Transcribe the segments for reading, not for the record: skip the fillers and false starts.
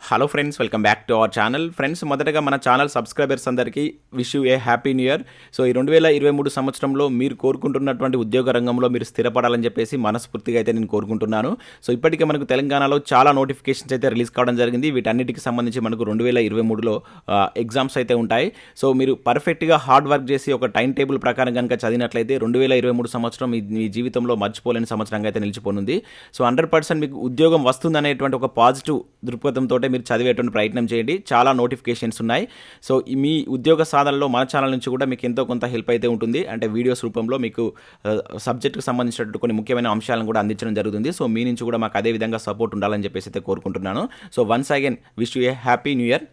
Hello friends, welcome back to our channel. Friends, మొదటగా మన channel subscribers అందరికీ wish you A happy new year. So ఈ 2023 సంవత్సరంలో మీరు కోరుకుంటున్నటువంటి ఉద్యోగ రంగంలో మీరు స్థిరపడాలని చెప్పేసి మనస్ఫూర్తిగా అయితే నేను కోరుకుంటున్నాను. సో ఇప్పటికే మనకు తెలంగాణలో చాలా నోటిఫికేషన్స్ అయితే రిలీజ్ కావడం జరిగింది. వీటన్నిటికి సంబంధించి మనకు 2023లో ఎగ్జామ్స్ అయితే ఉంటాయి. సో మీరు పర్ఫెక్ట్గా హార్డ్ వర్క్ చేసి ఒక టైం టేబుల్ ప్రకారం కనుక చదివినట్లయితే 2023 సంవత్సరం మీ జీవితంలో మర్చిపోలేని సంవత్సరంగా అయితే నిలిచిపోనుంది. సో 100% మీకు ఉద్యోగం వస్తుందనేటువంటి ఒక పాజిటివ్ దృక్పథంతో మీరు చదివేటువంటి ప్రయత్నం చేయండి. చాలా నోటిఫికేషన్స్ ఉన్నాయి. సో మీ ఉద్యోగ సాధనలో మన ఛానల్ నుంచి కూడా మీకు ఎంతో కొంత హెల్ప్ అయితే ఉంటుంది. అంటే వీడియోస్ రూపంలో మీకు సబ్జెక్ట్కి సంబంధించినటువంటి కొన్ని ముఖ్యమైన అంశాలను కూడా అందించడం జరుగుతుంది. సో మీ నుంచి కూడా మాకు అదే విధంగా సపోర్ట్ ఉండాలని చెప్పేసి అయితే కోరుకుంటున్నాను. So once again wish you A happy new year.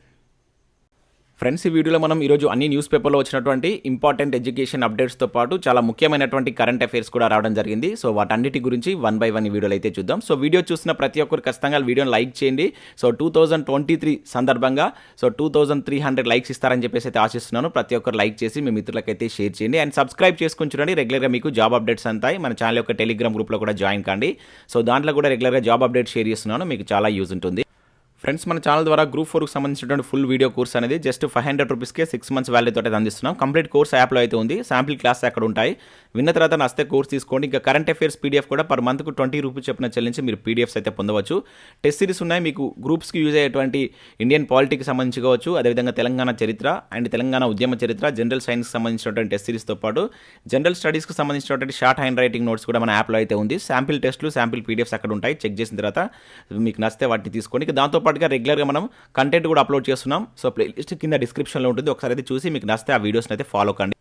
Friends, ఈ వీడియోలో మనం ఈరోజు అన్ని న్యూస్ పేపర్లో వచ్చినటువంటి ఇంపార్టెంట్ ఎడ్యుకేషన్ అప్డేట్స్తో పాటు చాలా ముఖ్యమైనటువంటి కరెంట్ అఫైర్స్ కూడా రావడం జరిగింది. సో వాటన్నిటి గురించి వన్ బై వన్ ఈ వీడియోలో అయితే చూద్దాం. సో వీడియో చూసిన ప్రతి ఒక్కరు ఖచ్చితంగా వీడియోని లైక్ చేయండి. సో 2023 సందర్భంగా 2300 లైక్స్ ఇస్తారని చెప్పేసి అయితే ఆశిస్తున్నాను. ప్రతి ఒక్కరు లైక్ చేసి మీ మిత్రులకైతే షేర్ చేయండి అండ్ సబ్స్క్రైబ్ చేసుకుని చూడండి. రెగ్యులర్గా మీకు జాబ్ అప్డేట్స్ అంతాయి. మన ఛానల్ యొక్క టెలిగ్రామ్ గ్రూప్లో కూడా జాయిన్ కండి. సో దాంట్లో కూడా రెగ్యులర్గా జాబ్ అప్డేట్ షేర్ చేస్తున్నాను. మీకు చాలా యూజ్ ఉంటుంది. ఫ్రెండ్స్, మన ఛానల్ ద్వారా గ్రూప్ 4కి సంబంధించినటువంటి ఫుల్ వీడియో కోర్స్ అనేది జస్ట్ 500 రూపీస్కే 6 months వాల్యూతో అయితే అందిస్తున్నాం. కంప్లీట్ కోర్స్ యాప్లో అయితే ఉంది. శాంపిల్ క్లాస్ అక్కడ ఉంటాయి. విన్న తర్వాత నస్తే కోర్స్ తీసుకోండి. ఇంకా కరెంట్ అఫైర్స్ పీడిఎఫ్ కూడా పర్ మంత్కు 20 రూపీస్ చెప్పిన చెల్లించి మీరు పీడిఎఫ్స్ అయితే పొందవచ్చు. టెస్ట్ సిరీస్ ఉన్నాయి. మీకు గ్రూప్స్కి యూజ్ అయ్యేటువంటి ఇండియన్ పాలిటీకి సంబంధించి కావచ్చు, అదేవిధంగా తెలంగాణ చరిత్ర అండ్ తెలంగాణ ఉద్యమ చరిత్ర, జనరల్ సైన్స్కి సంబంధించినటువంటి టెస్ట్ సిరీస్తో పాటు జనరల్ స్టడీస్కి సంబంధించినటువంటి షార్ట్ హ్యాండ్ రైటింగ్ నోట్స్ కూడా మన యాప్లో అయితే ఉంది. శాంపిల్ టెస్ట్లు, శాంపిల్ పీడిఎఫ్స్ అక్కడ ఉంటాయి. చెక్ చేసిన తర్వాత మీకు నచ్చితే వాటిని తీసుకోండి. ఇక దాంతోపాటుగా రెగ్యులర్గా మనం కంటెంట్ కూడా అప్లోడ్ చేస్తున్నాం. సో ప్లేలిస్ట్ కింద డిస్క్రిప్షన్లో ఉంటుంది. ఒకసారి అయితే చూసి మీకు నచ్చితే ఆ వీడియోస్ని అయితే ఫాలో కండి.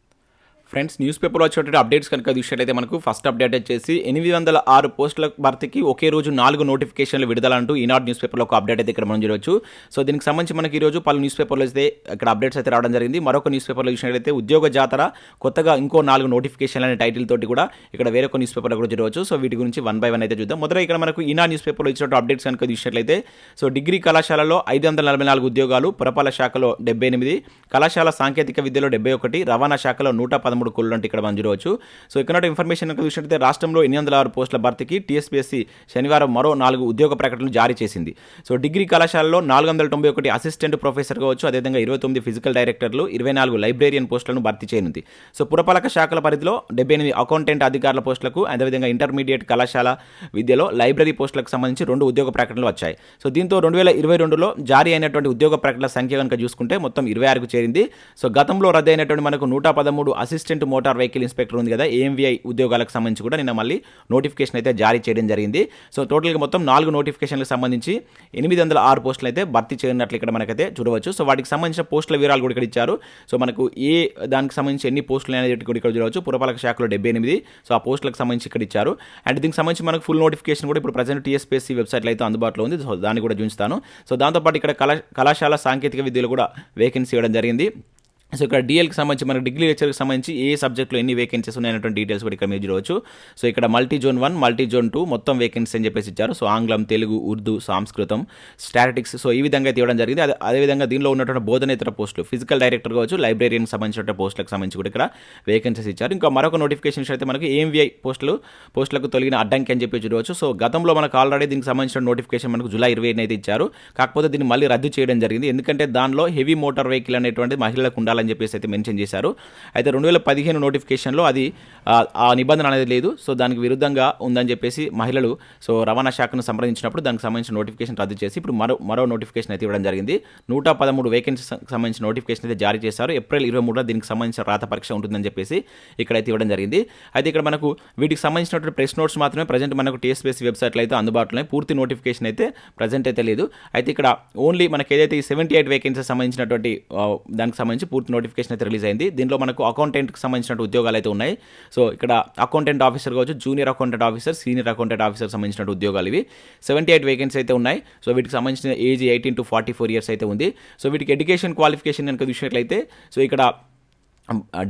ఫ్రెండ్స్, న్యూస్ పేపర్లో వచ్చేటువంటి అప్డేట్స్ కనుక చూసినట్లయితే మనకు ఫస్ట్ అప్డేట్ వచ్చేసి 806 పోస్టుల భర్తీకి ఒకే రోజు 4 నోటిఫికేషన్లు విడుదలంటూ ఈనాడు న్యూస్ పేపర్లో ఒక అప్డేట్ అయితే ఇక్కడ మనం చూడవచ్చు. సో దీనికి సంబంధించి మనకి ఈరోజు పలు న్యూస్ పేపర్లో అయితే ఇక్కడ అప్డేట్స్ అయితే రావడం జరిగింది. మరొక న్యూస్ పేపర్లో చూసినట్లయితే ఉద్యోగ జాతర కొత్తగా ఇంకో 4 నోటిఫికేషన్లు అనే టైటిల్ తోటి కూడా ఇక్కడ వేరొక న్యూస్ పేపర్లో కూడా చూడవచ్చు. సో వీటి గురించి వన్ బై వన్ అయితే చూద్దాం. మొదట ఇక్కడ మనకు ఈనాడు న్యూస్ పేపర్లో ఇచ్చినట్టు అప్డేట్స్ కనుక చూసినట్లయితే సో డిగ్రీ కళాశాలలో 544 ఉద్యోగాలు, పురపాలక శాఖలో 78, కళాశాల సాంకేతిక విద్యలో 71, రవాణా శాఖలో 113 కుళ్ళు ఇక్కడ మనం చూడవచ్చు. సో ఇక్కడ ఇన్ఫర్మేషన్ చూసినట్లయితే రాష్ట్రంలో 806 పోస్టుల భర్తీకి టీఎస్పీఎస్సీ శనివారం మరో 4 ఉద్యోగ ప్రకటనలు జారీ చేసింది. సో డిగ్రీ కళాశాలలో 491 అసిస్టెంట్ ప్రొఫెసర్ కావచ్చు, అదేవిధంగా 29 ఫిజికల్ డైరెక్టర్లు, 24 లైబ్రేరియన్ పోస్టులను భర్తీ చేయనుంది. సో పురపాలక శాఖల పరిధిలో 78 అకౌంటెంట్ అధికారుల పోస్టులకు, అదేవిధంగా ఇంటర్మీడియట్ కళాశాల విద్యలో లైబ్రరీ పోస్టులకు సంబంధించి 2 ఉద్యోగ ప్రకటనలు వచ్చాయి. సో దీంతో 2022లో జారీ అయినటువంటి ఉద్యోగ ప్రకటనల సంఖ్య కనుక చూసుకుంటే మొత్తం 26కు చేరింది. సో గతంలో రద్దయినటువంటి మనకు 113 అసిస్టెంట్ మోటార్ వెహికల్ ఇన్స్పెక్టర్ ఉంది కదా, ఏఎంవీఐ ఉద్యోగాలకు సంబంధించి కూడా నిన్న మళ్ళీ నోటిఫికేషన్ అయితే జారీ చేయడం జరిగింది. సో టోటల్గా మొత్తం 4 నోటిఫికేషన్లకు సంబంధించి 806 పోస్టులు అయితే భర్తీ చేయనట్లు ఇక్కడ మనకైతే చూడవచ్చు. సో వాటికి సంబంధించిన పోస్టుల వివరాలు కూడా ఇక్కడ ఇచ్చారు. సో మనకు దానికి సంబంధించి ఎన్ని పోస్టులు అనేది కూడా ఇక్కడ చూడవచ్చు. పురపాలక శాఖలో 78, సో ఆ పోస్టులకు సంబంధించి ఇక్కడ ఇచ్చారు. అండ్ దీనికి సంబంధించి మనకు ఫుల్ నోటిఫికేషన్ కూడా ఇప్పుడు ప్రజెంట్ టీఎస్పీఎస్సీ వెబ్సైట్లో అయితే అందుబాటులో ఉంది. సో దాన్ని కూడా చూపిస్తాను. సో దాంతోపాటు ఇక్కడ కళాశాల సాంకేతిక విద్యలో కూడా వేకెన్సీ ఇవ్వడం జరిగింది. సో ఇక్కడ డిఎల్కి సంబంధించి మనకు డిగ్రీ లెక్చర్కి సంబంధించి ఏ సబ్జెక్ట్లో ఎన్ని వేకెన్సీస్ ఉన్నాయన్నటువంటి డీటెయిల్స్ కూడా ఇక్కడ మీరు చూడవచ్చు. సో ఇక్కడ మల్టీ జోన్ 1, మల్టీ జోన్ 2 మొత్తం వేకెన్సీ అని చెప్పేసి ఇచ్చారు. సో ఆంగ్లం, తెలుగు, ఉర్దూ, సంస్కృతం, స్టాటిస్టిక్స్, సో ఈ విధంగా అయితే ఇవ్వడం జరిగింది. అదేవిధంగా దీనిలో ఉన్నటువంటి బోధనేతర పోస్టులు, ఫిజికల్ డైరెక్టర్ కావచ్చు, లైబ్రేరియన్కి సంబంధించిన పోస్టులకు సంబంధించి కూడా ఇక్కడ వేకెన్సీస్ ఇచ్చారు. ఇంకా మరొక నోటిఫికేషన్ అయితే మనకి ఏఎంవీఐ పోస్టులకు తొలగిన అడ్డంకి అని చెప్పి చూడవచ్చు. సో గతంలో మనకు ఆల్రెడీ దీనికి సంబంధించిన నోటిఫికేషన్ మనకు జూలై 20 అయితే ఇచ్చారు. కాకపోతే దీన్ని మళ్ళీ రద్దు చేయడం జరిగింది. ఎందుకంటే దానిలో హెవీ మోటార్ వెహికల్ అనేటువంటి మహిళలకు ఉండాలని చెప్పేసి అయితే మెన్షన్ చేశారు. అయితే 2015 నోటిఫికేషన్లో అది ఆ నిబంధన అనేది లేదు. సో దానికి విరుద్ధంగా ఉందని చెప్పేసి మహిళలు సో రవాణా శాఖను సంప్రదించినప్పుడు దానికి సంబంధించిన నోటిఫికేషన్ రద్దు చేసి ఇప్పుడు మరో నోటిఫికేషన్ అయితే ఇవ్వడం జరిగింది. 113 వేకెన్సీకి సంబంధించిన నోటిఫికేషన్ అయితే జారీ చేశారు. ఏప్రిల్ 23 దీనికి సంబంధించిన రాత పరీక్ష ఉంటుందని చెప్పేసి ఇక్కడైతే ఇవ్వడం జరిగింది. అయితే ఇక్కడ మనకు వీటికి సంబంధించినటువంటి ప్రెస్ నోట్స్ మాత్రమే ప్రజెంట్ మనకు టీఎస్పీఎస్సీ వెబ్సైట్లో అయితే అందుబాటులో, పూర్తి నోటిఫికేషన్ అయితే ప్రజెంట్ అయితే లేదు. అయితే ఇక్కడ ఓన్లీ మనకి ఏదైతే ఈ 78 వేకెన్సీ సంబంధించినటువంటి దానికి సంబంధించి పూర్తి నోటిఫికేషన్ అయితే రిలీజ్ అయింది. దీనిలో మనకు అకౌంటెంట్కి సంబంధించిన ఉద్యోగాలు అయితే ఉన్నాయి. సో ఇక్కడ అకౌంటెంట్ ఆఫీసర్ కావచ్చు, junior accountant officer, senior accountant officer సంబంధించిన ఉద్యోగాలు ఇవి 78 వేకెన్సీ అయితే ఉన్నాయి. సో వీటికి సంబంధించిన ఏజ్ 18 to 44 years అయితే ఉంది. సో వీటికి ఎడ్యుకేషన్ క్వాలిఫికేషన్ కనుక చూసినట్లయితే సో ఇక్కడ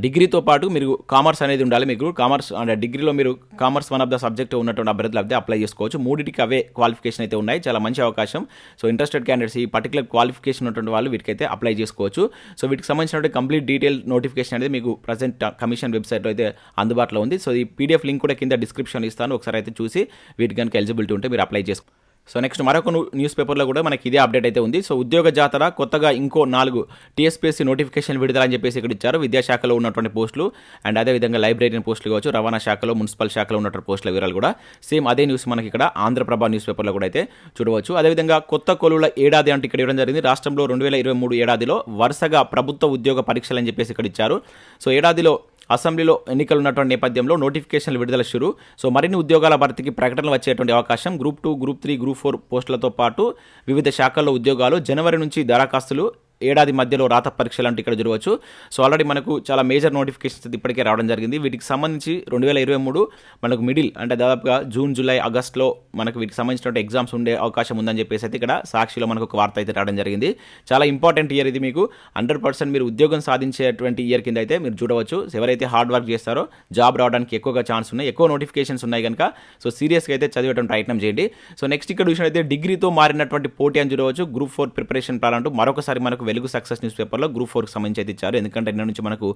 డిగ్రీతో పాటు మీరు కామర్స్ అనేది ఉండాలి. మీకు కామర్స్ అంటే డిగ్రీలో మీరు commerce one of the subject ఉన్నటువంటి అభ్యర్థులు అయితే అప్లై చేసుకోవచ్చు. 3టికి అవే క్వాలిఫికేషన్ అయితే ఉన్నాయి. చాలా మంచి అవకాశం. సో ఇంట్రెస్టెడ్ క్యాండిడేట్స్ ఈ పర్టికులర్ క్వాలిఫికేషన్ ఉన్నటువంటి వాళ్ళు వీటికైతే అప్లై చేసుకోవచ్చు. సో వీటికి సంబంధించినటువంటి కంప్లీట్ డీటెయిల్ నోటిఫికేషన్ అనేది మీకు ప్రజెంట్ కమిషన్ వెబ్సైట్లో అయితే అందుబాటులో ఉంది. సో ఈ పీడిఎఫ్ లింక్ కూడా కింద డిస్క్రిప్షన్ ఇస్తాను. ఒకసారి అయితే చూసి వీటికి కనుక ఎలిజిబిలిటీ ఉంటే మీరు అప్లై చేసుకోవచ్చు. సో నెక్స్ట్ మరొక న్యూస్ పేపర్లో కూడా మనకి ఇదే అప్డేట్ అయితే ఉంది. సో ఉద్యోగ జాతర కొత్తగా ఇంకో 4 టీఎస్పీఎస్సీ నోటిఫికేషన్ విడుదల అని చెప్పేసి ఇక్కడ ఇచ్చారు. విద్యాశాఖలో ఉన్నటువంటి పోస్టులు అండ్ అదేవిధంగా లైబ్రరీన్ పోస్టులు కావచ్చు, రవాణా శాఖలో, మున్సిపల్ శాఖలో ఉన్నటువంటి పోస్టుల వివరాలు కూడా సేమ్ అదే న్యూస్ మనకి ఇక్కడ ఆంధ్రప్రభ న్యూస్ పేపర్లో కూడా అయితే చూడవచ్చు. అదేవిధంగా కొత్త కొలువుల ఏడాది అంటే ఇక్కడ ఇవ్వడం జరిగింది. రాష్ట్రంలో 2023 ఏడాదిలో వరుసగా ప్రభుత్వ ఉద్యోగ పరీక్షలు అని చెప్పేసి ఇక్కడ ఇచ్చారు. సో ఏడాదిలో అసెంబ్లీలో ఎన్నికలు ఉన్నటువంటి నేపథ్యంలో నోటిఫికేషన్లు విడుదల షురు. సో మరిన్ని ఉద్యోగాల భర్తీకి ప్రకటనలు వచ్చేటువంటి అవకాశం. గ్రూప్ 2, గ్రూప్ 3, గ్రూప్ 4 పోస్టులతో పాటు వివిధ శాఖల్లో ఉద్యోగాలు. జనవరి నుంచి దరఖాస్తులు, ఏడాది మధ్యలో రాత పరీక్షలు అంటే ఇక్కడ జరగవచ్చు. సో ఆల్రెడీ మనకు చాలా మేజర్ నోటిఫికేషన్స్ ఇప్పటికే రావడం జరిగింది. వీటికి సంబంధించి 2023 మనకు మిడిల్ అంటే దాదాపుగా జూన్, జూలై, ఆగస్టులో మనకు వీటికి సంబంధించినటువంటి ఎగ్జామ్స్ ఉండే అవకాశం ఉందని చెప్పేసి అయితే ఇక్కడ సాక్షిలో మనకు ఒక వార్త అయితే రావడం జరిగింది. చాలా ఇంపార్టెంట్ ఇయర్ ఇది. మీకు 100% మీరు ఉద్యోగం సాధించేటువంటి ఇయర్ కింద అయితే మీరు చూడవచ్చు. ఎవరైతే హార్డ్ వర్క్ చేస్తారో జాబ్ రావడానికి ఎక్కువగా ఛాన్స్ ఉన్నాయి, ఎక్కువ నోటిఫికేషన్స్ ఉన్నాయి కనుక సో సీరియస్గా అయితే చదివేటువంటి ప్రయత్నం చేయండి. సో నెక్స్ట్ ఇక్కడ విషయం అయితే డిగ్రీతో మారినటువంటి పోటీ అని చూడవచ్చు. గ్రూప్ 4 ప్రిపరేషన్ ప్లాన్ అంటూ మరొకసారి మనకు వెలుగు సక్సెస్ న్యూస్ పేపర్లో గ్రూప్ 4కి సంబంధించి అయితే ఇచ్చారు. ఎందుకంటే నిన్న నుంచి మనకు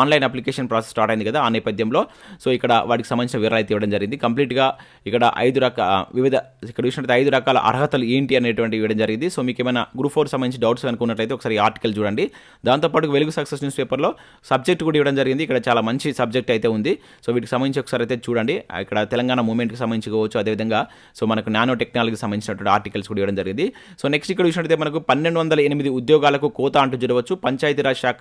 ఆన్లైన్ అప్లికేషన్ ప్రాసెస్ స్టార్ట్ అయింది కదా, ఆ నేపథ్యంలో సో ఇక్కడ వాటికి సంబంధించిన వివరాలు అయితే ఇవ్వడం జరిగింది. కంప్లీట్గా ఇక్కడ 5 రకాల అర్హతలు ఏంటి అనేటువంటి ఇవ్వడం జరిగింది. సో మీకు ఏమైనా గ్రూప్ 4 సంబంధించి డౌట్స్ అనుకున్నట్లయితే ఒకసారి ఆర్టికల్ చూడండి. దాంతోపాటు వెలుగు సక్సెస్ న్యూస్ పేపర్లో సబ్జెక్ట్ కూడా ఇవ్వడం జరిగింది. ఇక్కడ చాలా మంచి సబ్జెక్ట్ అయితే ఉంది. సో వీటికి సంబంధించి ఒకసారి అయితే చూడండి. ఇక్కడ తెలంగాణ మూవ్మెంట్కి సంబంధించి కావచ్చు, అదేవిధంగా సో మనకు నానో టెక్నాలజీకి సంబంధించినటువంటి ఆర్టికల్స్ కూడా ఇవ్వడం జరిగింది. సో నెక్స్ట్ ఇక్కడ చూసినట్లయితే మనకు 1208 ఉద్యోగాలకు కోత అంటూ చూడవచ్చు. పంచాయతీరాజ్ శాఖ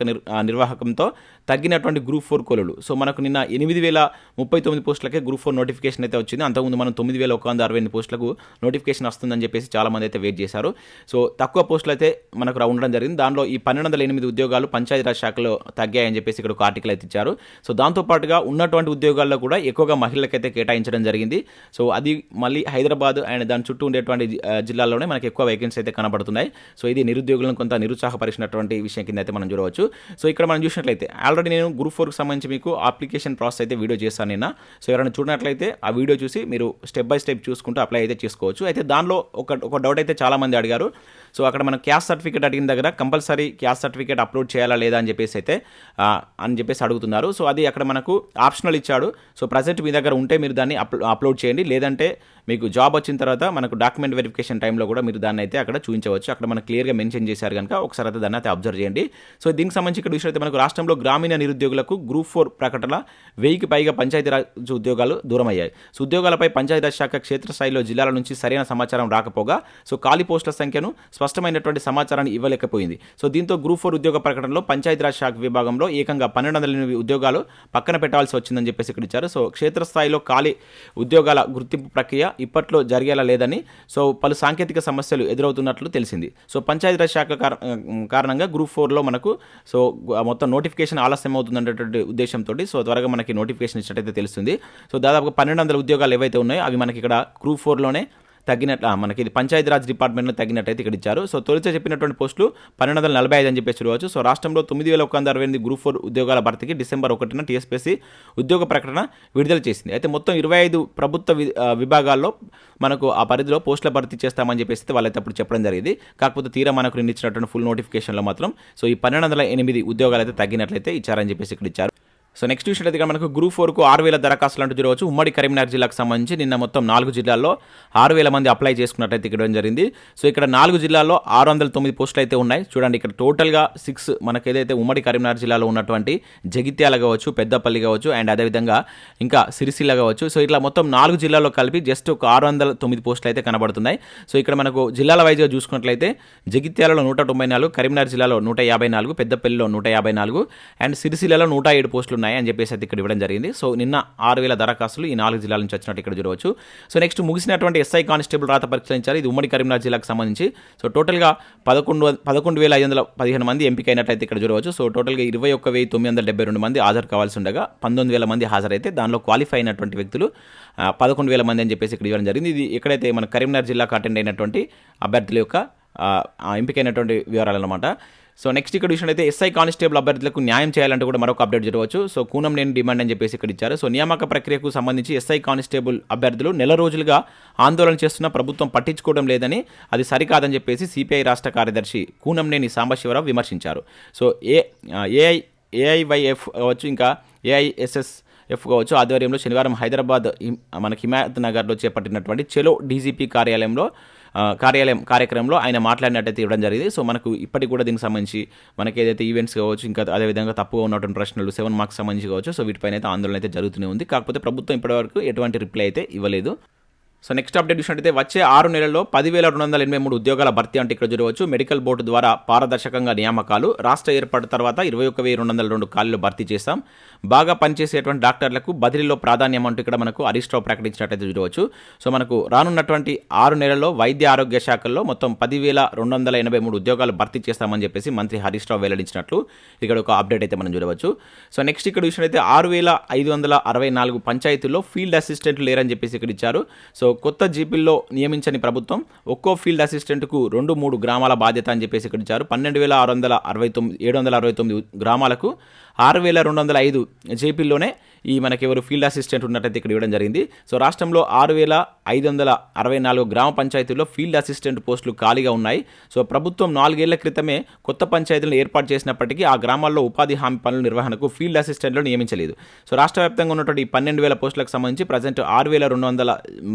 నిర్వాహకంతో తగ్గినటువంటి గ్రూప్ 4 కొలువులు. సో మనకు నిన్న 8039 పోస్టులకే గ్రూప్ 4 నోటిఫికేషన్ అయితే వచ్చింది. అంతకుముందు మనం 9168 పోస్టులకు నోటిఫికేషన్ వస్తుందని చెప్పేసి చాలా మంది అయితే వెయిట్ చేశారు. సో తక్కువ పోస్టులు అయితే మనకు ఉండడం జరిగింది. దానిలో ఈ 1208 ఉద్యోగాలు పంచాయతీరాజ్ శాఖలో తగ్గాయని చెప్పేసి ఇక్కడ ఒక ఆర్టికల్ అయితే ఇచ్చారు. సో దాంతోపాటుగా ఉన్నటువంటి ఉద్యోగాల్లో కూడా ఎక్కువగా మహిళలకైతే కేటాయించడం జరిగింది. సో అది మళ్ళీ హైదరాబాద్ అండ్ దాని చుట్టూ ఉండేటువంటి జిల్లాల్లోనే మనకి ఎక్కువ వేకెన్సీ అయితే కనబడుతున్నాయి. సో ఇది నిరుద్యోగులను కొంత నిరుత్సాహపరిచినటువంటి విషయం కింద అయితే మనం చూడవచ్చు. సో ఇక్కడ మనం చూసినట్లయితే ఆల్రెడీ నేను గ్రూప్ 4కి సంబంధించి మీకు అప్లికేషన్ ప్రాసెస్ అయితే వీడియో చేస్తాను నిన్న. సో ఎవరైనా చూడనట్లయితే ఆ వీడియో చూసి మీరు స్టెప్ బై స్టెప్ చూసుకుంటూ అప్లై అయితే చేసుకోవచ్చు. అయితే దానిలో ఒక డౌట్ అయితే చాలామంది అడిగారు. సో అక్కడ మనం క్యాస్ట్ సర్టిఫికేట్ అడిగిన దగ్గర కంపల్సరీ క్యాస్ట్ సర్టిఫికేట్ అప్లోడ్ చేయాలా లేదా అని చెప్పేసి అడుగుతున్నారు. సో అది అక్కడ మనకు ఆప్షనల్ ఇచ్చాడు. సో ప్రజెంట్ మీ దగ్గర ఉంటే మీరు దాన్ని అప్లోడ్ చేయండి, లేదంటే మీకు జాబ్ వచ్చిన తర్వాత మనకు డాక్యుమెంట్ వెరిఫికేషన్ టైంలో కూడా మీరు దాన్ని అయితే అక్కడ చూపించవచ్చు. అక్కడ మనకు క్లియర్గా మెన్షన్ చేశారు కనుక ఒకసారి అయితే దాన్ని అయితే అబ్జర్వ్ చేయండి. సో దీనికి సంబంధించి ఇక్కడ విషయం అయితే మనకు రాష్ట్రంలో గ్రామీణ నిరుద్యోగులకు గ్రూప్ 4 ప్రకటన 1000కి పైగా పంచాయతీరాజ్ ఉద్యోగాలు దూరం అయ్యాయి. సో ఉద్యోగాలపై పంచాయతీరాజ్ శాఖ క్షేత్రస్థాయిలో జిల్లాల నుంచి సరైన సమాచారం రాకపోగా సో ఖాళీ పోస్టుల సంఖ్యను స్పష్టమైనటువంటి సమాచారాన్ని ఇవ్వలేకపోయింది. సో దీంతో గ్రూప్ 4 ఉద్యోగ ప్రకటనలో పంచాయతీరాజ్ శాఖ విభాగంలో ఏకంగా 1208 ఉద్యోగాలు పక్కన పెట్టాల్సి వచ్చిందని చెప్పేసి ఇక్కడ ఇచ్చారు. సో క్షేత్రస్థాయిలో ఖాళీ ఉద్యోగాల గుర్తింపు ప్రక్రియ ఇప్పట్లో జరిగేలా లేదని, సో పలు సాంకేతిక సమస్యలు ఎదురవుతున్నట్లు తెలిసింది. సో పంచాయతీరాజ్ శాఖ కారణంగా గ్రూప్ 4లో మనకు సో మొత్తం నోటిఫికేషన్ ఆలస్యం అవుతుందనేటువంటి ఉద్దేశంతో సో త్వరగా మనకి నోటిఫికేషన్ ఇచ్చినట్టయితే తెలుస్తుంది. సో దాదాపుగా 1200 ఉద్యోగాలు ఏవైతే ఉన్నాయో అవి మనకి ఇక్కడ గ్రూప్ 4లోనే తగ్గినట్లు మనకి ఇది పంచాయతీరాజ్ డిపార్ట్మెంట్లో తగ్గినట్టయితే ఇక్కడ ఇచ్చారు. సో తొలిచే చెప్పినటువంటి పోస్టులు 1245 అని చెప్పేసి చూడవచ్చు. సో రాష్ట్రంలో 9168 గ్రూప్ 4 ఉద్యోగాల భర్తీకి డిసెంబర్ 1న టీఎస్పీఎస్సీ ఉద్యోగ ప్రకటన విడుదల చేసింది. అయితే మొత్తం 25 ప్రభుత్వ విభాగాల్లో మనకు ఆ పరిధిలో పోస్టుల భర్తీ చేస్తామని చెప్పేసి వాళ్ళైతే అప్పుడు చెప్పడం జరిగింది. కాకపోతే తీరా మనకు నిన్న ఇచ్చినటువంటి ఫుల్ నోటిఫికేషన్లో మాత్రం సో ఈ 1208 ఉద్యోగాలు అయితే తగ్గినట్లయితే ఇచ్చారని చెప్పేసి ఇక్కడ ఇచ్చారు. సో నెక్స్ట్ విషయం అయితే మనకు గ్రూప్ 4కు 6000 దరఖాస్తులు అంటూ చూడవచ్చు. ఉమ్మడి కరీంనగర్ జిల్లాకు సంబంధించి నిన్న మొత్తం 4 జిల్లాల్లో 6000 మంది అప్లై చేసుకున్నట్టయితే ఇక్కడ జరిగింది. సో ఇక్కడ 4 జిల్లాల్లో 609 పోస్టులు అయితే ఉన్నాయి. చూడండి ఇక్కడ టోటల్గా 6 మనకు ఏదైతే ఉమ్మడి కరీంనగర్ జిల్లాలో ఉన్నటువంటి జగిత్యాల కావచ్చు, పెద్దపల్లి కావచ్చు అండ్ అదేవిధంగా ఇంకా సిరిసిల్ల కావచ్చు. సో ఇట్లా మొత్తం 4 జిల్లాల్లో కలిపి జస్ట్ ఒక 609 పోస్టులు అయితే కనబడుతున్నాయి. సో ఇక్కడ మనకు జిల్లాల వైజ్గా చూసుకున్నట్లయితే జగిత్యాలలో 194, కరీంనగర్ జిల్లాలో 154, పెద్దపల్లిలో 154 అండ్ సిరిసిల్లలో 107 పోస్టులు అని చెప్పేసి అయితే ఇక్కడ ఇవ్వడం జరిగింది. సో నిన్న 6000 దరఖాస్తులు ఈ 4 జిల్లాల నుంచి వచ్చినట్టు ఇక్కడ చూడవచ్చు. సో నెక్స్ట్ ముగిసినటువంటి ఎస్ఐ కానిస్టేబుల్ రాత పరీక్షించారు. ఇది ఉమ్మడి కరీంనగర్ జిల్లాకు సంబంధించి సో టోటల్గా 11,512 మంది ఎంపికైనట్లయితే ఇక్కడ చూడవచ్చు. సో టోటల్గా 21,972 మంది హాజరు కావాల్సి ఉండగా 19,000 మంది హాజరైతే దానిలో క్వాలిఫై అయినటువంటి వ్యక్తులు 11,000 మంది అని చెప్పేసి ఇక్కడ ఇవ్వడం జరిగింది. ఇది ఎక్కడైతే మన కరీంనగర్ జిల్లాకు అటెండ్ అయినటువంటి అభ్యర్థుల యొక్క ఎంపికైనటువంటి వివరాలు అన్నమాట. సో నెక్స్ట్ ఇక్కడ విషయం అయితే ఎస్ఐ కానిస్టేబుల్ అభ్యర్థులకు న్యాయం చేయాలంటే కూడా మరొక అప్డేట్ జరగవచ్చు. సో కూనం లేని డిమాండ్ అని చెప్పేసి ఇక్కడ ఇచ్చారు. సో నియామక ప్రక్రియకు సంబంధించి ఎస్ఐ కానిస్టేబుల్ అభ్యర్థులు నెల రోజులుగా ఆందోళన చేస్తున్న ప్రభుత్వం పట్టించుకోవడం లేదని, అది సరికాదని చెప్పేసి సిపిఐ రాష్ట్ర కార్యదర్శి కూనంనేని సాంబశివరావు విమర్శించారు. సో ఏఐవైఎఫ్ కావచ్చు, ఇంకా ఏఐఎస్ఎస్ఎఫ్ కావచ్చు ఆధ్వర్యంలో శనివారం హైదరాబాద్ మనకి హిమాయత్ నగర్లో చేపట్టినటువంటి చెలో డీజీపీ కార్యాలయంలో కార్యక్రమంలో ఆయన మాట్లాడినట్టయితే ఇవ్వడం జరిగింది. సో మనకు ఇప్పటికి కూడా దీనికి సంబంధించి మనకి ఏదైతే ఈవెంట్స్ కావచ్చు, ఇంకా అదేవిధంగా తప్పుగా ఉన్నటువంటి ప్రశ్నలు 7 మార్క్స్ సంబంధించి కావచ్చు, సో వీటిపైన అయితే ఆందోళన అయితే జరుగుతూనే ఉంది. కాకపోతే ప్రభుత్వం ఇప్పటివరకు ఎటువంటి రిప్లై అయితే ఇవ్వలేదు. సో నెక్స్ట్ అప్డేట్ చూసినట్టయితే వచ్చే 6 నెలల్లో 10,283 ఉద్యోగాల భర్తీ అంటే ఇక్కడ చూడవచ్చు. మెడికల్ బోర్డు ద్వారా పారదర్శకంగా నియామకాలు, రాష్ట్ర ఏర్పాటు తర్వాత 21,202 ఖాళీలు భర్తీ చేస్తాం. బాగా పనిచేసేటువంటి డాక్టర్లకు బదిలీలో ప్రాధాన్యం అంటూ ఇక్కడ మనకు హరీష్ రావు ప్రకటించినట్టయితే చూడవచ్చు. సో మనకు రానున్నటువంటి 6 నెలల్లో వైద్య ఆరోగ్య శాఖల్లో మొత్తం 10,283 ఉద్యోగాలు భర్తీ చేస్తామని చెప్పేసి మంత్రి హరీష్ రావు వెల్లడించినట్లు ఇక్కడ ఒక అప్డేట్ అయితే మనం చూడవచ్చు. సో నెక్స్ట్ ఇక్కడ చూసినట్టయితే 6,564 పంచాయతీల్లో ఫీల్డ్ అసిస్టెంట్లు లేరని చెప్పేసి ఇక్కడ ఇచ్చారు. సో కొత్త జీపీల్లో నియమించని ప్రభుత్వం ఒక్కో ఫీల్డ్ అసిస్టెంట్కు 2-3 గ్రామాల బాధ్యత అని చెప్పేసి ఇక్కడ ఇచ్చారు. 12,769 గ్రామాలకు 6,205 జేపీల్లోనే ఈ మనకెవరు ఫీల్డ్ అసిస్టెంట్ ఉన్నట్టయితే ఇక్కడ ఇవ్వడం జరిగింది. సో రాష్ట్రంలో 6,564 గ్రామ పంచాయతీల్లో ఫీల్డ్ అసిస్టెంట్ పోస్టులు ఖాళీగా ఉన్నాయి. సో ప్రభుత్వం 4 ఏళ్ల క్రితమే కొత్త పంచాయతీలను ఏర్పాటు చేసినప్పటికీ ఆ గ్రామాల్లో ఉపాధి హామీ పనుల నిర్వహణకు ఫీల్డ్ అసిస్టెంట్లు నియమించలేదు. సో రాష్ట్ర వ్యాప్తంగా ఉన్నటువంటి 12,000 పోస్టులకు సంబంధించి ప్రజెంట్ 6,200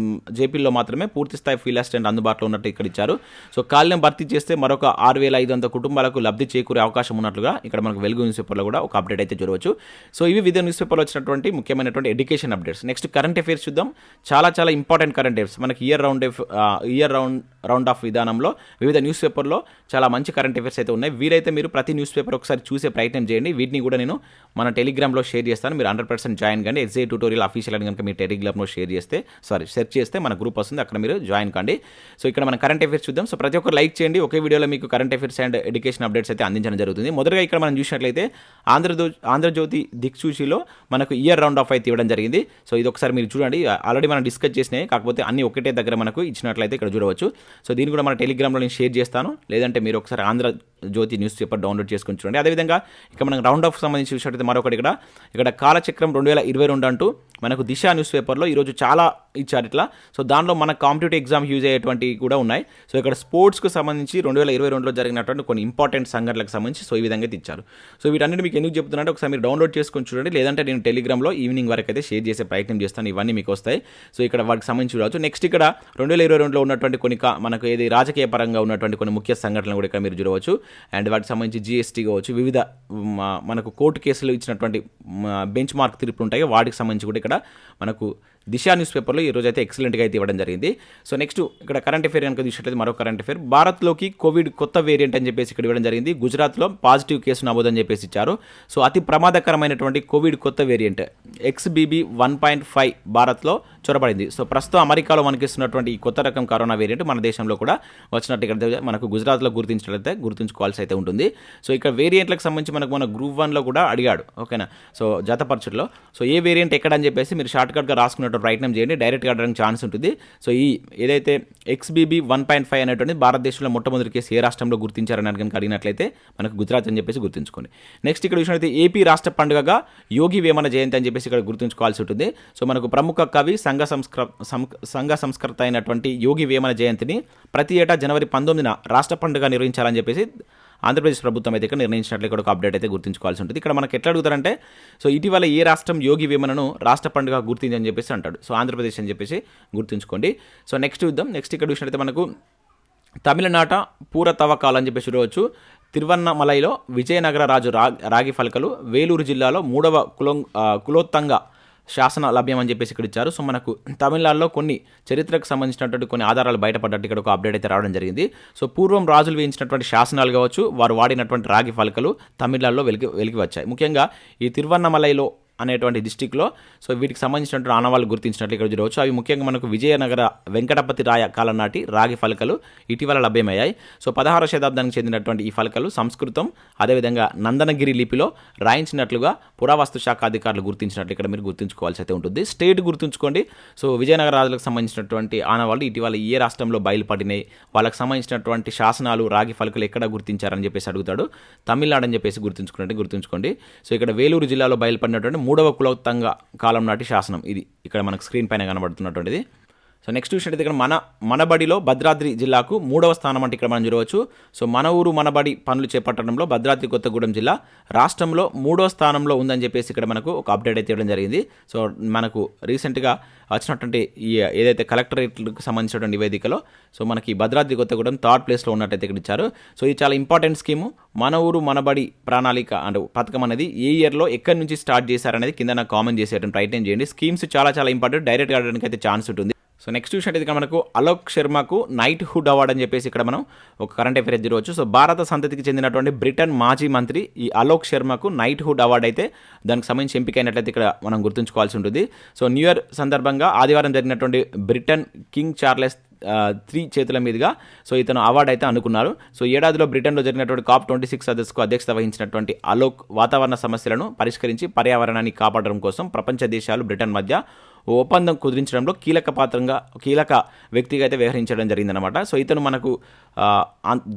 జేపీల్లో మాత్రమే పూర్తిస్థాయి ఫీల్డ్ అసిస్టెంట్ అందుబాటులో ఉన్నట్టు ఇక్కడ ఇచ్చారు. సో ఖాళీలను భర్తీ చేస్తే మరొక 6,500 కుటుంబాలకు లబ్ధి చేకూరే అవకాశం ఉన్నట్లుగా ఇక్కడ మనకు వెలుగు న్యూస్ పేపర్లో కూడా ఒక అప్డేట్ అయితే చూడవచ్చు. సో ఇవి వివిధ న్యూస్ పేపర్లో వచ్చినటువంటి ముఖ్యమైనటువంటి education updates. Next current affairs చూద్దాం. చాలా ఇంపార్టెంట్ కరెంట్ అఫైర్స్ మనకి ఇయర్ రౌండ్ ఆఫ్ విధానంలో వివిధ న్యూస్ పేపర్లో చాలా మంచి కరెంట్ అఫైర్స్ అయితే ఉన్నాయి. వీరైతే మీరు ప్రతి న్యూస్ పేపర్ ఒకసారి చూసే ప్రయత్నం చేయండి. వీటిని కూడా నేను మన టెలిగ్రామ్లో షేర్ చేస్తాను. మీరు 100% జాయిన్ కండి. SJTutorial అఫీషియల్ అని కనుక మీరు టెలిగ్రామ్లో సెర్చ్ చేస్తే మన గ్రూప్ వస్తుంది, అక్కడ మీరు జాయిన్ కండి. సో ఇక్కడ మన కరెంట్ అఫైర్స్ చూద్దాం. సో ప్రతి ఒక్కరు లైక్ చేయండి. ఒకే వీడియోలో మీకు current affairs and education updates అయితే అందించడం జరుగుతుంది. మొదటగా ఇక్కడ మనం చూసినట్లయితే ఆంధ్రజ్యోతి దిక్సూచిలో మనకు ఇయర్ రౌండ్ ఆఫ్ అయితే ఇవ్వడం జరిగింది. సో ఇది ఒకసారి మీరు చూడండి. ఆల్రెడీ మనం డిస్కస్ చేసినాయి, కాకపోతే అన్ని ఒకటే దగ్గర మనకు ఇచ్చినట్లయితే ఇక్కడ చూడవచ్చు. సో దీన్ని కూడా మన టెలిగ్రామ్లో నేను షేర్ చేస్తాను, లేదంటే మీరు ఒకసారి ఆంధ్రజ్యోతి న్యూస్ పేపర్ డౌన్లోడ్ చేసుకొని చూడండి. అదేవిధంగా ఇక్కడ మనం రౌండ్ ఆఫ్ సంబంధించి చూసినట్లయితే మరొకటి ఇక్కడ కాలచక్రం 2022 అంటూ మనకు దిశ న్యూస్ పేపర్లో ఈరోజు చాలా ఇచ్చారు ఇట్లా. సో దానిలో మన కాంపిటేటివ్ ఎగ్జామ్ యూజ్ అయ్యేటువంటి కూడా ఉన్నాయి. సో ఇక్కడ స్పోర్ట్స్కు సంబంధించి 2022లో జరిగినటువంటి కొన్ని ఇంపార్టెంట్ సంఘటనలకు సంబంధించి సో ఈ విధంగా ఇచ్చారు. సో వీటన్నిటి మీకు ఎందుకు చెప్తున్నారంటే ఒకసారి మీరు డౌన్లోడ్ చేసుకొని చూడండి, లేదంటే నేను టెలిగ్రామ్లో ఈవినింగ్ వరకు అయితే షేర్ చేసే ప్రయత్నం చేస్తాను. ఇవన్నీ మీకు వస్తాయి. సో ఇక్కడ వాటికి సంబంధించి చూడవచ్చు. నెక్స్ట్ ఇక్కడ 2022లో ఉన్నటువంటి కొన్ని మనకు ఏది రాజకీయ పరంగా ఉన్నటువంటి కొన్ని ముఖ్య సంఘటనలు కూడా ఇక్కడ మీరు చూడవచ్చు. అండ్ వాటికి సంబంధించి GST కావచ్చు, వివిధ మనకు కోర్టు కేసులు ఇచ్చినటువంటి బెంచ్ మార్క్ తీర్పులు ఉంటాయి, వాటికి సంబంధించి కూడా ఇక్కడ మనకు దిశ న్యూస్ పేపర్లో ఈరోజు అయితే ఎక్సలెంట్గా అయితే ఇవ్వడం జరిగింది. సో నెక్స్ట్ ఇక్కడ కరెంట్ అఫైర్ కనుక చూసినట్లయితే మరో కరెంట్ అఫైర్, భారత్లోకి కోవిడ్ కొత్త వేరియంట్ అని చెప్పేసి ఇక్కడ ఇవ్వడం జరిగింది. గుజరాత్లో పాజిటివ్ కేసు నమోదని చెప్పేసి ఇచ్చారు. సో అతి ప్రమాదకరమైనటువంటి కోవిడ్ కొత్త వేరియంట్ XBB 1.5 భారత్లో చొరబడింది. సో ప్రస్తుతం అమెరికాలో మనకిస్తున్నటువంటి ఈ కొత్త రకం కరోనా వేరియంట్ మన దేశంలో కూడా వచ్చినట్టు ఇక్కడ మనకు గుజరాత్లో గుర్తుంచుకోవాల్సి అయితే ఉంటుంది. సో ఇక్కడ వేరియంట్లకు సంబంధించి మనకు మన గ్రూప్ 1లో కూడా అడిగాడు, ఓకేనా. సో జతపరచులో సో ఏ వేరియంట్ ఎక్కడ అని చెప్పేసి మీరు షార్ట్కట్గా రాసుకున్నట్టు ప్రయత్నం చేయండి, డైరెక్ట్గా అడగడానికి ఛాన్స్ ఉంటుంది. సో ఈ ఏదైతే XBB 1.5 అనేటువంటి భారతదేశంలో మొట్టమొదటి కేసు ఏ రాష్ట్రంలో గుర్తించారని కనుక అడిగినట్లయితే మనకు గుజరాత్ అని చెప్పేసి గుర్తుంచుకోండి. నెక్స్ట్ ఇక్కడ చూసినట్లయితే ఏపీ రాష్ట్ర పండుగగా యోగి వేమన జయంతి అని చెప్పేసి ఇక్కడ గుర్తుంచుకోవాల్సి ఉంటుంది. సో మనకు ప్రముఖ కవి సంఘ సంస్కృత అయినటువంటి యోగి వేమన జయంతిని ప్రతి ఏటా జనవరి 19న రాష్ట్ర పండుగ నిర్వహించాలని చెప్పేసి ఆంధ్రప్రదేశ్ ప్రభుత్వం అయితే ఇక్కడ నిర్ణయించినట్లు ఇక్కడ ఒక అప్డేట్ అయితే గుర్తుంచుకోవాల్సి ఉంటుంది. ఇక్కడ మనకు ఎట్లా అడుగుతారంటే సో ఇటీవల ఏ రాష్ట్రం యోగి వేమనను రాష్ట్ర పండుగ గుర్తించని చెప్పేసి అంటాడు. సో ఆంధ్రప్రదేశ్ అని చెప్పేసి గుర్తుంచుకోండి. సో నెక్స్ట్ చూద్దాం. నెక్స్ట్ ఇక్కడ చూసినట్లయితే మనకు తమిళనాట పూర తవ్వకాలు అని చెప్పేసి చూడవచ్చు. తిరువన్నమలైలో విజయనగర రాజు రాగి ఫలకలు, వేలూరు జిల్లాలో 3వ కులోత్తంగ శాసన లభ్యం అని చెప్పేసి ఇక్కడ ఇచ్చారు. సో మనకు తమిళనాడులో కొన్ని చరిత్రకు సంబంధించినటువంటి కొన్ని ఆధారాలు బయటపడ్డట్టు ఇక్కడ ఒక అప్డేట్ అయితే రావడం జరిగింది. సో పూర్వం రాజులు వేయించినటువంటి శాసనాలు కావచ్చు, వారు వాడినటువంటి రాగి ఫలకలు తమిళనాడులో వెలికి వచ్చాయి. ముఖ్యంగా ఈ తిరువన్నమలైలో అనేటువంటి డిస్టిక్లో సో వీటికి సంబంధించినటువంటి ఆనవాళ్ళు గుర్తించినట్లు ఇక్కడ చూడవచ్చు. అవి ముఖ్యంగా మనకు విజయనగర వెంకటపతి రాయ కాలం నాటి రాగి ఫలకలు ఇటీవల లభ్యమయ్యాయి. సో 16వ శతాబ్దానికి చెందినటువంటి ఈ ఫలకలు సంస్కృతం అదేవిధంగా నందనగిరి లిపిలో రాయించినట్లుగా పురావస్తు శాఖ అధికారులు గుర్తించినట్లు ఇక్కడ మీరు గుర్తుంచుకోవాల్సి అయితే ఉంటుంది. స్టేట్ గుర్తుంచుకోండి. సో విజయనగర రాజులకు సంబంధించినటువంటి ఆనవాళ్ళు ఇటీవల ఏ రాష్ట్రంలో బయలుపడినాయి, వాళ్ళకి సంబంధించినటువంటి శాసనాలు రాగి ఫలకలు ఎక్కడ గుర్తించారని చెప్పేసి అడుగుతాడు. తమిళనాడు అని చెప్పేసి గుర్తుంచుకోండి. సో ఇక్కడ వేలూరు జిల్లాలో బయలుపడినటువంటి 3వ కులోత్తంగ కాలం నాటి శాసనం ఇది ఇక్కడ మనకు స్క్రీన్ పైన కనబడుతున్నటువంటిది. సో నెక్స్ట్ చూసినట్టయితే ఇక్కడ మనబడిలో భద్రాద్రి జిల్లాకు 3వ స్థానం అంటే ఇక్కడ మనం చూడవచ్చు. సో మన ఊరు మనబడి పనులు చేపట్టడంలో భద్రాద్రి కొత్తగూడెం జిల్లా రాష్ట్రంలో 3వ స్థానంలో ఉందని చెప్పేసి ఇక్కడ మనకు ఒక అప్డేట్ అయితే ఇవ్వడం జరిగింది. సో మనకు రీసెంట్గా వచ్చినటువంటి ఈ ఏదైతే కలెక్టరేట్లకు సంబంధించినటువంటి నివేదికలో సో మనకి భద్రాద్రి కొత్తగూడెం 3rd ప్లేస్లో ఉన్నట్టయితే ఇక్కడ ఇచ్చారు. సో ఇది చాలా ఇంపార్టెంట్ స్కీము. మన ఊరు మనబడి ప్రణాళిక అంటే పథకం అనేది ఏ ఇయర్లో ఎక్కడి నుంచి స్టార్ట్ చేశారనేది కింద నాకు కామెంట్ చేసేయడం ప్రయత్నం చేయండి. స్కీమ్స్ చాలా ఇంపార్టెంట్, డైరెక్ట్గా ఆడడానికి అయితే ఛాన్స్ ఉంటుంది. సో నెక్స్ట్ చూసినట్టయితే ఇక్కడ మనకు అలోక్ శర్మకు నైట్ హుడ్ అవార్డ్ అని చెప్పేసి ఇక్కడ మనం ఒక కరెంట్ అఫైర్ చూడవచ్చు. సో భారత సంతతికి చెందినటువంటి బ్రిటన్ మాజీ మంత్రి ఈ అలోక్ శర్మకు నైట్ హుడ్ అవార్డ్ అయితే దానికి సంబంధించి ఎంపికైనట్లయితే ఇక్కడ మనం గుర్తుంచుకోవాల్సి ఉంటుంది. సో న్యూ ఇయర్ సందర్భంగా ఆదివారం జరిగినటువంటి బ్రిటన్ కింగ్ చార్లెస్ 3 చేతుల మీదుగా సో ఇతను అవార్డు అయితే అనుకున్నారు. సో ఏడాదిలో బ్రిటన్లో జరిగినటువంటి COP26 సదస్సుకు అధ్యక్షత వహించినటువంటి అలోక్ వాతావరణ సమస్యలను పరిష్కరించి పర్యావరణాన్ని కాపాడడం కోసం ప్రపంచ దేశాలు బ్రిటన్ మధ్య ఓ ఒప్పందం కుదిరించడంలో కీలక వ్యక్తిగా అయితే వ్యవహరించడం జరిగిందనమాట. సో ఇతను మనకు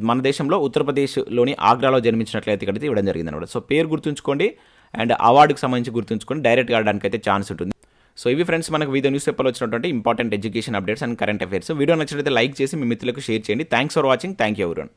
మన దేశంలో ఉత్తరప్రదేశ్లోని ఆగ్రాలో జన్మించినట్లయితే ఇక్కడైతే ఇవ్వడం జరిగిందనమాట. సో పేరు గుర్తుంచుకోండి అండ్ అవార్డుకి సంబంధించి గుర్తుంచుకోండి, డైరెక్ట్గా ఆడడానికి అయితే ఛాన్స్ ఉంటుంది. సో ఇవి ఫ్రెండ్స్ మనకు వివిధ న్యూస్ పేపర్లో వచ్చినటువంటి important education updates and current affairs. Video నచ్చినట్లయితే లైక్ చేసి మీ మిత్రులకు షేర్ చేయండి. Thanks for watching. Thank you everyone.